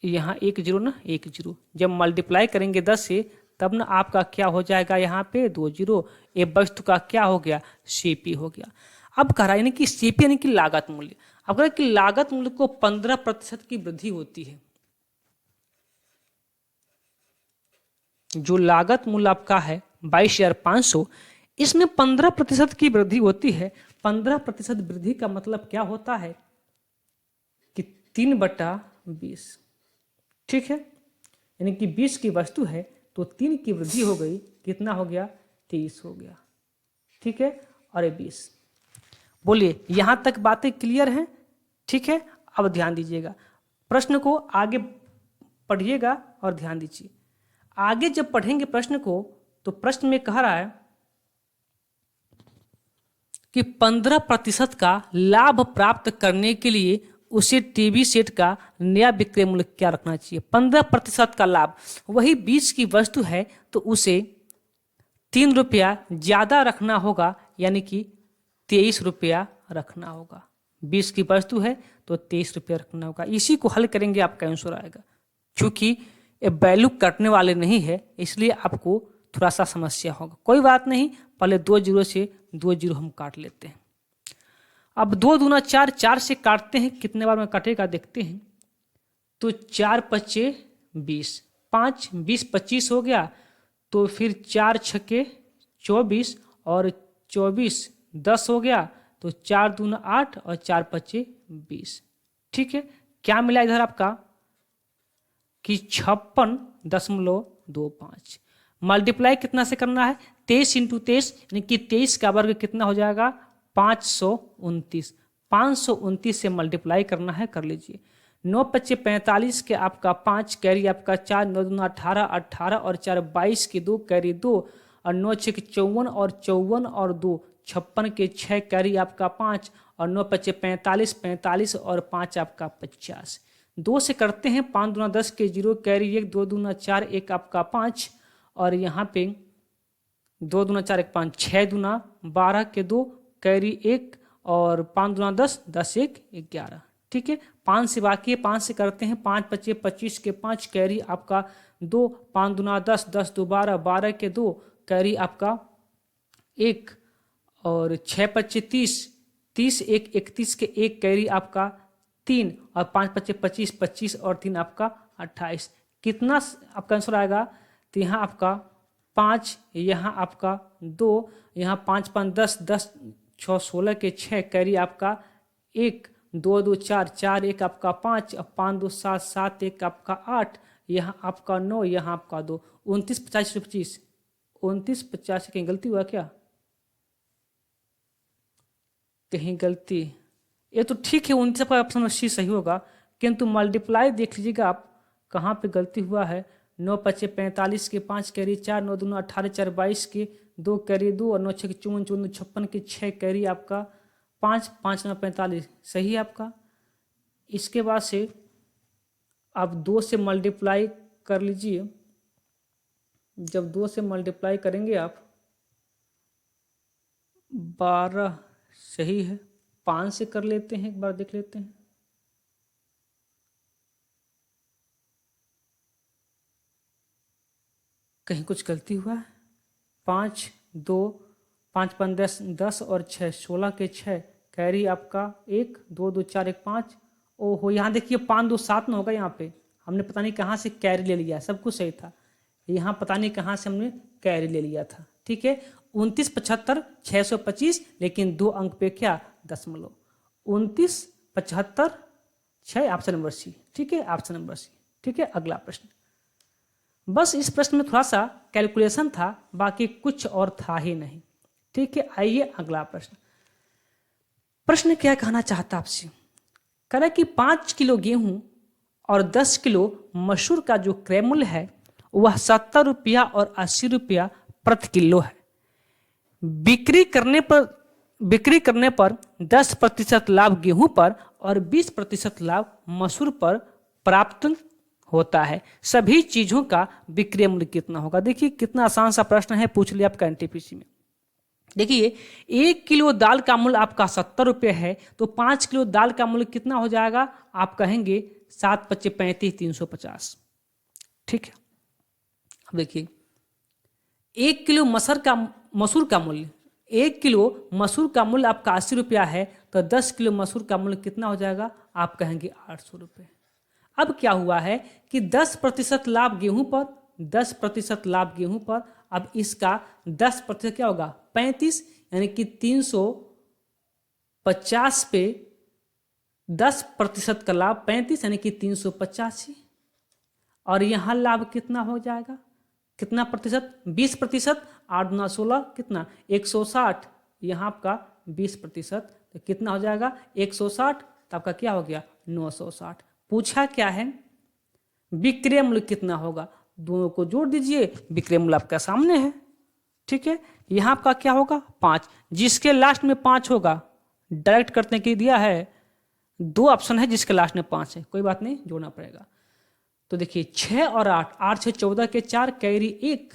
यहाँ 1 0 ना, 1 0। जब मल्टीप्लाई करेंगे 10 से तब ना आपका क्या हो जाएगा, यहाँ पे 2 0। ये वस्तु का क्या हो गया, सीपी हो गया। अब कह रहा है यानी कि सीपी यानी कि लागत मूल्य। अब कह रहा है कि लागत मूल्य को 15% की वृद्धि होती है। जो लागत मूल्य आपका है 22,500, इसमें 15% की वृद्धि होती है। 15% वृद्धि का मतलब क्या होता है कि 3/20, ठीक है, यानी कि 20 की वस्तु है तो 3 की वृद्धि हो गई, कितना हो गया, 23 हो गया, ठीक है, और 20। बोलिए यहां तक बातें क्लियर हैं, ठीक है। अब ध्यान दीजिएगा, प्रश्न को आगे पढ़िएगा और ध्यान दीजिए। आगे जब पढ़ेंगे प्रश्न को तो प्रश्न में कह रहा है कि 15% का लाभ प्राप्त करने के लिए उसे टीवी सेट का नया विक्रय मूल्य क्या रखना चाहिए। 15% का लाभ, वही 20 की वस्तु है तो उसे 3 रुपया ज्यादा रखना होगा, यानी कि 23 रुपया रखना होगा। 20 की वस्तु है तो 23 रुपया रखना होगा। इसी को हल करेंगे आपका आंसर आएगा। चूंकि ये वैल्यू कटने वाले नहीं है इसलिए आपको थोड़ा सा समस्या होगा, कोई बात नहीं। पहले 2 0 से 2 0 हम काट लेते हैं। अब 2 दूना 4, 4 से काटते हैं, कितने बार में कटेगा देखते हैं। तो 4 पच्चे 20, 5 20 25 हो गया। तो फिर 4 छक्के 24 और 24 10 हो गया। तो 4 दूना 8 और 4 पच्चे 20, ठीक है। क्या मिला इधर आपका कि 56.25। मल्टीप्लाई कितना से करना है, 23 × 23, यानी कि 23 का वर्ग कितना हो जाएगा, 529। 529 से मल्टीप्लाई करना है, कर लीजिए। 9 पच्चे 45 के आपका 5 कैरी आपका 4, 9 दूना 18, 18 और 4 22 के 2 कैरी 2 और 9 6 54 और 54 और 2 56 के 6 कैरी आपका 5 और 9 पच्चे 45, 45 और 5 आपका 50। 2 से करते हैं, 5 दूना 10 के 0 कैरी 1, 2 दूना 4 1 आपका 5 और यहाँ पे 2 दूना 4 1 5, 6 दूना 12 के 2 कैरी 1 और 5 दूना 10, 10 1 11, ठीक है। 5 से बाकी है, 5 से करते हैं, 5 पच्चे 25 के 5 कैरी आपका 2, 5 दूना 10, 10 2 12, 12 के 2 कैरी आपका 1 और 6 पच्चे 30, 30 1 31 के 1 कैरी आपका 3 और 5 पच्चे 25, 25 और 3 आपका 28। कितना आपका आंसर आएगा, तो यहाँ आपका 5, यहाँ आपका 2, यहाँ 5 5 10, 10 6 16 के 6 कैरी आपका 1, 2 2 4, 4 1 आपका 5 और 5 2 7, 7 1 आपका 8, यहाँ आपका 9, यहाँ आपका 2, 29 50 25, 29 50। कहीं गलती हुआ क्या, कहीं गलती, ये तो ठीक है, 29 का ऑप्शन सी सही होगा, किंतु मल्टीप्लाई देख लीजिएगा आप कहाँ पे गलती हुआ है। 9 पच्चे 45 के 5 कैरी 4, 9 दूना 18, 4 22 के 2 कैरी 2 और 9 6 54, 54 के 6 कैरी आपका 5, 5 9 45, सही है आपका। इसके बाद से आप 2 से मल्टीप्लाई कर लीजिए। जब 2 से मल्टीप्लाई करेंगे आप 12, सही है। 5 से कर लेते हैं, एक बार देख लेते हैं। कहीं कुछ गलती हुआ है। 5 2 5 5 10, 10 और 6 16 के 6 कैरी आपका 1, 2 2 4 1 5। ओहो, यहाँ देखिए 5 2 7 में होगा। यहाँ पे हमने पता नहीं कहाँ से कैरी ले लिया, सब कुछ सही था, यहाँ पता नहीं कहाँ से हमने कैरी ले लिया था, ठीक है। 29 75 625, लेकिन 2 अंक पे क्या, दशमलव। 29 75 6, ऑप्शन नंबर सी, ठीक है, ऑप्शन नंबर सी, ठीक है। अगला प्रश्न, बस इस प्रश्न में थोड़ा सा कैलकुलेशन था, बाकी कुछ और था ही नहीं, ठीक है। आइए अगला प्रश्न। प्रश्न क्या कहना चाहता आपसे, कह रहा है कि 5 किलो गेहूं और 10 किलो मसूर का जो क्रय मूल्य है वह 70 रुपया और 80 रुपया प्रति किलो है। बिक्री करने पर 10% लाभ गेहूं पर और 20% लाभ मसूर पर प्राप्त होता है। सभी चीजों का विक्रय मूल्य कितना होगा। देखिए कितना आसान सा प्रश्न है, पूछ लिया आपका एनटीपीसी में। देखिए 1 किलो दाल का मूल्य आपका 70 रुपये है, तो 5 किलो दाल का मूल्य कितना हो जाएगा, आप कहेंगे 7 पच्चे 35, 350। ठीक है, अब देखिए 1 किलो मसूर का मूल्य 1 किलो मसूर का मूल्य आपका 80 रुपया है, तो 10 किलो मसूर का मूल्य कितना हो जाएगा, आप कहेंगे 800 रुपये। अब क्या हुआ है कि 10% लाभ गेहूं पर, 10% लाभ गेहूं पर, अब इसका 10% क्या होगा 35, यानी कि 350 पे 10% का लाभ 35 यानी कि 385, और यहाँ लाभ कितना हो जाएगा, कितना प्रतिशत, 20%, 8 गुना 16 कितना 160, यहाँ आपका 20%, तो कितना हो जाएगा 160, तो आपका क्या हो गया 960। पूछा क्या है, विक्रय मूल्य कितना होगा, दोनों को जोड़ दीजिए, विक्रय मूल्य आपका सामने है। ठीक है, यहाँ आपका क्या होगा 5, जिसके लास्ट में 5 होगा, डायरेक्ट करने के दिया है, 2 ऑप्शन है जिसके लास्ट में 5 है, कोई बात नहीं जोड़ना पड़ेगा। तो देखिए 6 और 8, 8 6 14 के 4 कैरी 1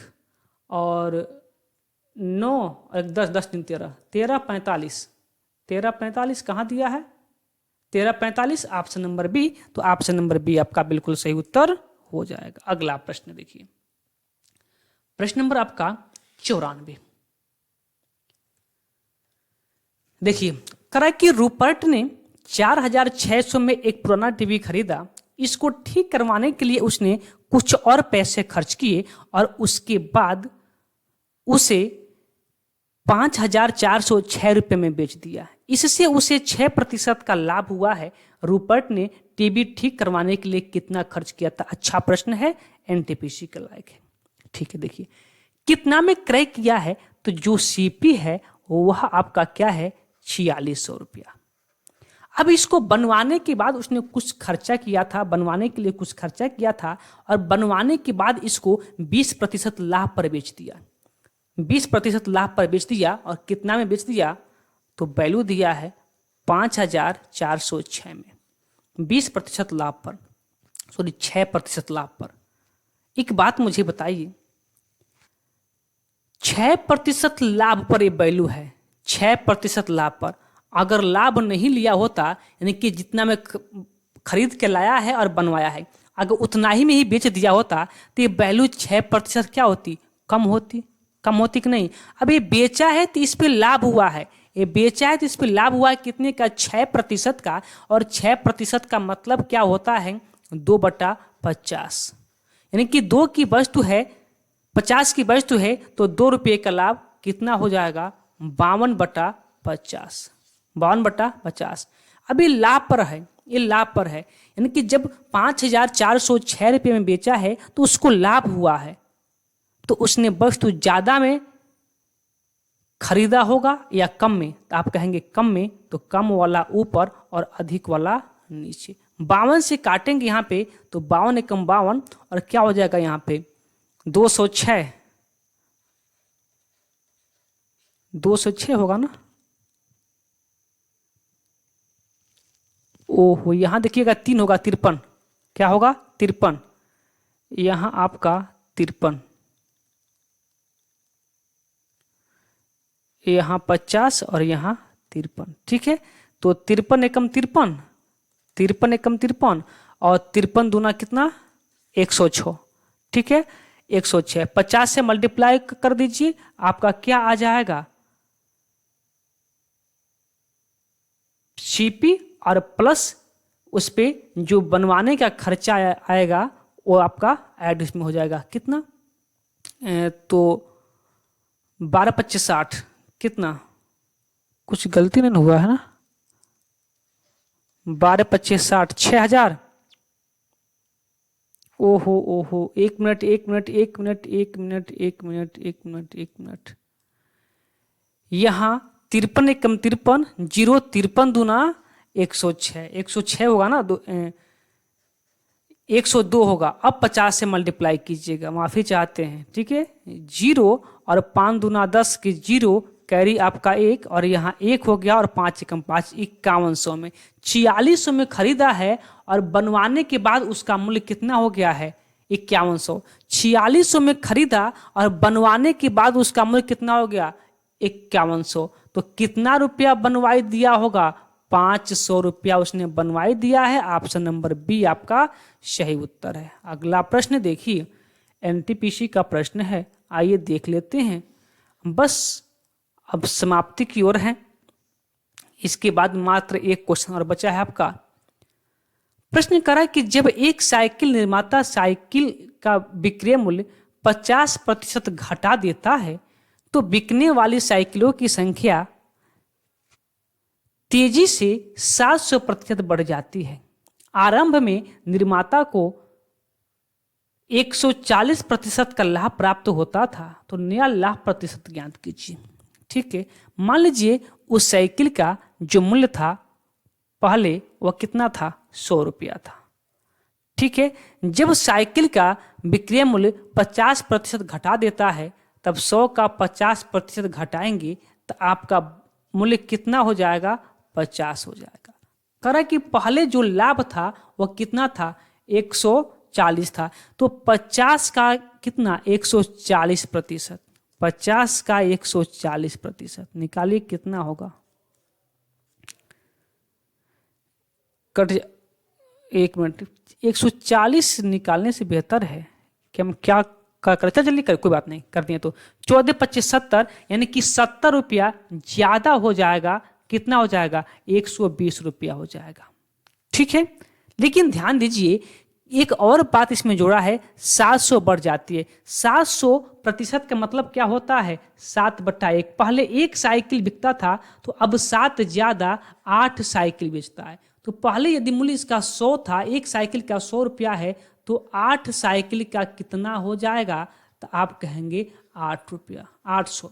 और 9 और 10 10 3 13 13 45, 13 45 कहाँ दिया है 13 45, ऑप्शन नंबर बी। तो ऑप्शन नंबर बी आपका बिल्कुल सही उत्तर हो जाएगा। अगला प्रश्न देखिए, प्रश्न नंबर आपका 94। देखिए करा कि रूपर्ट ने 4600 में एक पुराना टीवी खरीदा, इसको ठीक करवाने के लिए उसने कुछ और पैसे खर्च किए और उसके बाद उसे 5406 रुपये में बेच दिया। इससे उसे 6% का लाभ हुआ है। रूपर्ट ने टीवी ठीक करवाने के लिए कितना खर्च किया था। अच्छा प्रश्न है, एनटीपीसी के लायक है। ठीक है, देखिए कितना में क्रय किया है, तो जो सीपी है वह आपका क्या है 4600 रुपया। अब इसको बनवाने के बाद उसने कुछ खर्चा किया था, बनवाने के लिए कुछ खर्चा किया था, और बनवाने के बाद इसको 20% लाभ पर बेच दिया। 20% लाभ पर बेच दिया, और कितना में बेच दिया, तो वैल्यू दिया है 5406 में, 20% लाभ पर, सॉरी 6% लाभ पर। एक बात मुझे बताइए, 6% लाभ पर ये वैल्यू है, 6% लाभ पर। अगर लाभ नहीं लिया होता, यानी कि जितना में खरीद के लाया है और बनवाया है, अगर उतना ही में ही बेच दिया होता, तो ये वैल्यू 6% क्या होती, कम होती कि नहीं। अब ये बेचा है तो इस पर लाभ हुआ है, ये बेचा है तो इस पर लाभ हुआ है कितने का 6% का, और 6% का मतलब क्या होता है 2/50, यानी कि 2 की वस्तु है 50 की वस्तु है, तो 2 रुपये का लाभ कितना हो जाएगा 52/50, 52/50। अभी लाभ पर है, ये लाभ पर है, यानी कि जब 5406 रुपये में बेचा है तो उसको लाभ हुआ है, तो उसने वस्तु ज्यादा में खरीदा होगा या कम में, तो आप कहेंगे कम में, तो कम वाला ऊपर और अधिक वाला नीचे। 52 से काटेंगे यहाँ पे, तो 52 एकम 52, और क्या हो जाएगा यहाँ पे 206, 206 होगा ना। ओहो, यहाँ देखिएगा 3 होगा 53, क्या होगा 53, यहाँ आपका 53, यहाँ 50 और यहाँ 53। ठीक है, तो 53 एकम 53, 53 एकम 53, और 53 दूना कितना 106। ठीक है, 106 50 से मल्टीप्लाई कर दीजिए, आपका क्या आ जाएगा सीपी, और प्लस उस पे जो बनवाने का खर्चा आएगा वो आपका ऐड इसमें हो जाएगा, कितना तो 12/25 60, कितना कुछ गलती नहीं हुआ है ना, 12/25 60 6000। ओहो ओहो, 1 minute 1 minute 1 minute 1 minute 1 minute 1 minute 1 minute, यहाँ 53 एकम 53, 0 53 दूना 106, 106 होगा ना, 102 होगा। अब 50 से मल्टीप्लाई कीजिएगा, माफी चाहते हैं। ठीक है, 0 और 5 दूना 10 की 0, कैरी आपका 1 और यहाँ 1 हो गया और 5 एकम 5, 5100 में। 4600 में खरीदा है और बनवाने के बाद उसका मूल्य कितना हो गया है? 5100। 4600 में खरीदा और बनवाने के बाद उसका मूल्य कितना हो गया? 5100। तो कितना रुपया बनवाई दिया होगा? 500 रुपया उसने बनवाई दिया है। ऑप्शन नंबर बी आपका सही उत्तर है। अगला प्रश्न देखिए, एनटीपीसी का प्रश्न है, आइए देख लेते हैं। बस अब समाप्ति की ओर है, इसके बाद मात्र एक क्वेश्चन और बचा है आपका। प्रश्न करा कि जब एक साइकिल निर्माता साइकिल का विक्रय मूल्य 50% घटा देता है तो बिकने वाली साइकिलों की संख्या तेजी से 700% बढ़ जाती है। आरंभ में निर्माता को 140% का लाभ प्राप्त होता था, तो नया लाभ प्रतिशत ज्ञात कीजिए। ठीक है, मान लीजिए उस साइकिल का जो मूल्य था पहले वह कितना था? 100 रुपया था। ठीक है, जब साइकिल का विक्रय मूल्य 50% घटा देता है तब 100 का 50% घटाएंगे तो आपका मूल्य कितना हो जाएगा? 50 हो जाएगा। करा कि पहले जो लाभ था वह कितना था? 140 था, तो 50 का कितना? 140%। 50 का 140% निकालिए कितना होगा? कट, एक मिनट, 140 निकालने से बेहतर है कि हम क्या करते, जल्दी कर, कोई बात नहीं, कर दिए तो 14 25 70, यानी कि 70 रुपया ज्यादा हो जाएगा। कितना हो जाएगा? 120 रुपया हो जाएगा। ठीक है, लेकिन ध्यान दीजिए एक और बात इसमें जोड़ा है, 700 बढ़ जाती है। 700% का मतलब क्या होता है? 7/1। पहले एक साइकिल बिकता था तो अब 7 ज्यादा 8 साइकिल बेचता है। तो पहले यदि मूल्य इसका 100 था, एक साइकिल का 100 रुपया है, तो 8 साइकिल का कितना हो जाएगा? तो आप कहेंगे 8 रुपया, 800।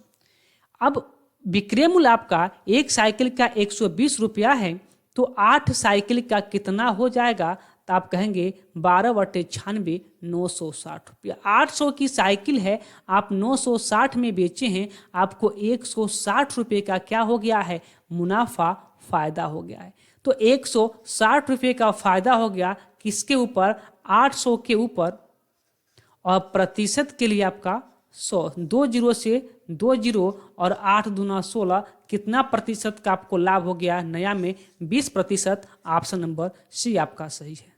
अब विक्रय मूल्य आपका एक साइकिल का 120 रुपया है, तो 8 साइकिल का कितना हो जाएगा? तो आप कहेंगे 12/96, 960 रुपया। 800 की साइकिल है, आप 960 में बेचे हैं, आपको 160 रुपये का क्या हो गया है? मुनाफा, फायदा हो गया है। तो 160 रुपये का फायदा हो गया किसके ऊपर? 800 के ऊपर। और प्रतिशत के लिए आपका 100, 2 जीरो से 2 जीरो और 8 दूना 16, कितना प्रतिशत का आपको लाभ हो गया? नया में 20%। ऑप्शन नंबर सी आपका सही है।